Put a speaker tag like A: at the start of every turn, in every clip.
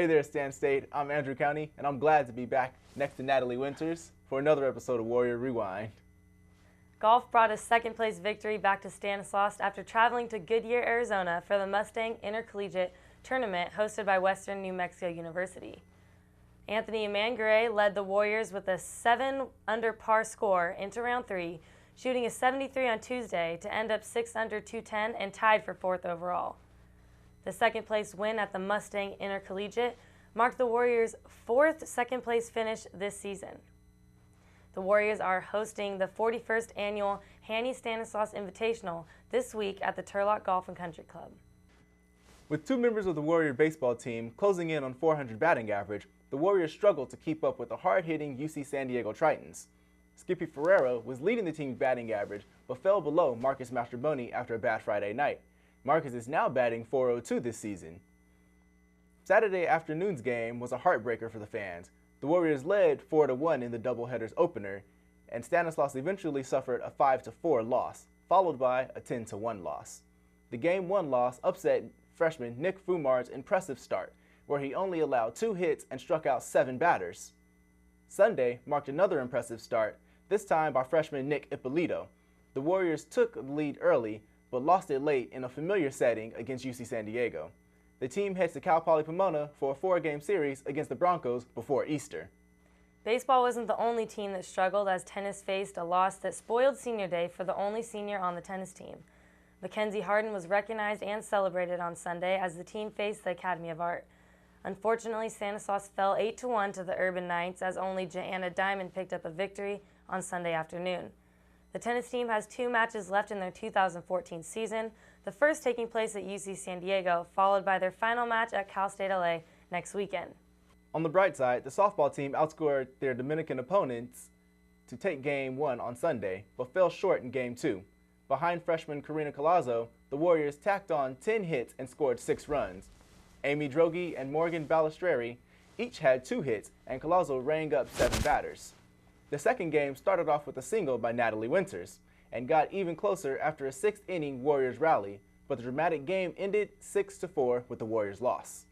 A: Hey there, Stan State. I'm Andrew County, and I'm glad to be back next to Natalie Winters for another episode of Warrior Rewind.
B: Golf brought a second-place victory back to Stanislaus after traveling to Goodyear, Arizona for the Mustang Intercollegiate Tournament hosted by Western New Mexico University. Anthony Emangare led the Warriors with a 7-under par score into round 3, shooting a 73 on Tuesday to end up 6 under 210 and tied for 4th overall. The second-place win at the Mustang Intercollegiate marked the Warriors' 4th second-place finish this season. The Warriors are hosting the 41st annual Hanny Stanislaus Invitational this week at the Turlock Golf and Country Club.
A: With two members of the Warrior baseball team closing in on .400 batting average, the Warriors struggled to keep up with the hard-hitting UC San Diego Tritons. Skippy Ferreira was leading the team's batting average, but fell below Marcus Mastroboni after a bad Friday night. Marcus is now batting .402 this season. Saturday afternoon's game was a heartbreaker for the fans. The Warriors led 4-1 in the doubleheader's opener, and Stanislaus eventually suffered a 5-4 loss, followed by a 10-1 loss. The Game 1 loss upset freshman Nick Fumar's impressive start, where he only allowed 2 hits and struck out 7 batters. Sunday marked another impressive start, this time by freshman Nick Ippolito. The Warriors took the lead early, but lost it late in a familiar setting against UC San Diego. The team heads to Cal Poly Pomona for a 4-game series against the Broncos before Easter.
B: Baseball wasn't the only team that struggled as tennis faced a loss that spoiled senior day for the only senior on the tennis team. Mackenzie Harden was recognized and celebrated on Sunday as the team faced the Academy of Art. Unfortunately, Stanislaus fell 8-1 to the Urban Knights as only Joanna Diamond picked up a victory on Sunday afternoon. The tennis team has 2 matches left in their 2014 season, the first taking place at UC San Diego, followed by their final match at Cal State LA next weekend.
A: On the bright side, the softball team outscored their Dominican opponents to take Game 1 on Sunday, but fell short in Game 2. Behind freshman Karina Collazo, the Warriors tacked on 10 hits and scored 6 runs. Amy Drogi and Morgan Balistreri each had 2 hits, and Collazo rang up 7 batters. The second game started off with a single by Natalie Winters and got even closer after a 6th-inning Warriors rally, but the dramatic game ended 6-4 with the Warriors' loss.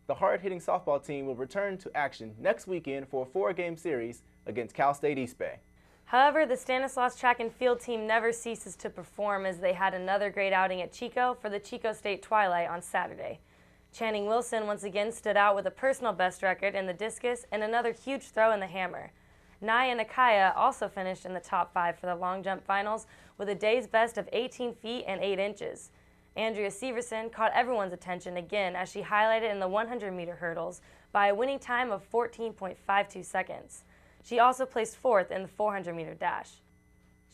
A: The hard-hitting softball team will return to action next weekend for a 4-game series against Cal State East Bay.
B: However, the Stanislaus track and field team never ceases to perform as they had another great outing at Chico for the Chico State Twilight on Saturday. Channing Wilson once again stood out with a personal best record in the discus and another huge throw in the hammer. Naya Nakaya also finished in the top 5 for the long jump finals with a day's best of 18 feet and 8 inches. Andrea Severson caught everyone's attention again as she highlighted in the 100-meter hurdles by a winning time of 14.52 seconds. She also placed 4th in the 400-meter dash.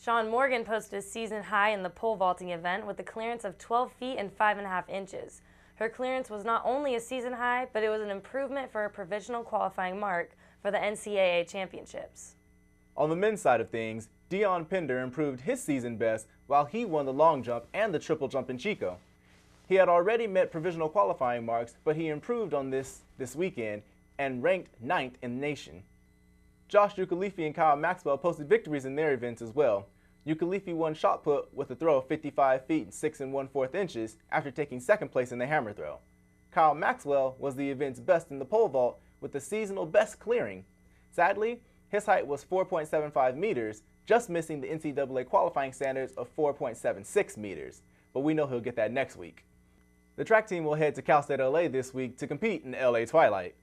B: Sean Morgan posted a season high in the pole vaulting event with a clearance of 12 feet and 5.5 inches. Her clearance was not only a season high, but it was an improvement for a provisional qualifying mark for the NCAA championships.
A: On the men's side of things, Dion Pender improved his season best while he won the long jump and the triple jump in Chico. He had already met provisional qualifying marks, but he improved on this weekend and ranked 9th in the nation. Josh Ukalifi and Kyle Maxwell posted victories in their events as well. Ukalifi won shot put with a throw of 55 feet and 6 1/4 inches after taking 2nd place in the hammer throw. Kyle Maxwell was the event's best in the pole vault with the seasonal best clearing. Sadly, his height was 4.75 meters, just missing the NCAA qualifying standards of 4.76 meters, but we know he'll get that next week. The track team will head to Cal State LA this week to compete in the LA Twilight.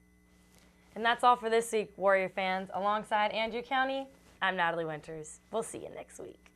B: And that's all for this week, Warrior fans. Alongside Andrew County, I'm Natalie Winters. We'll see you next week.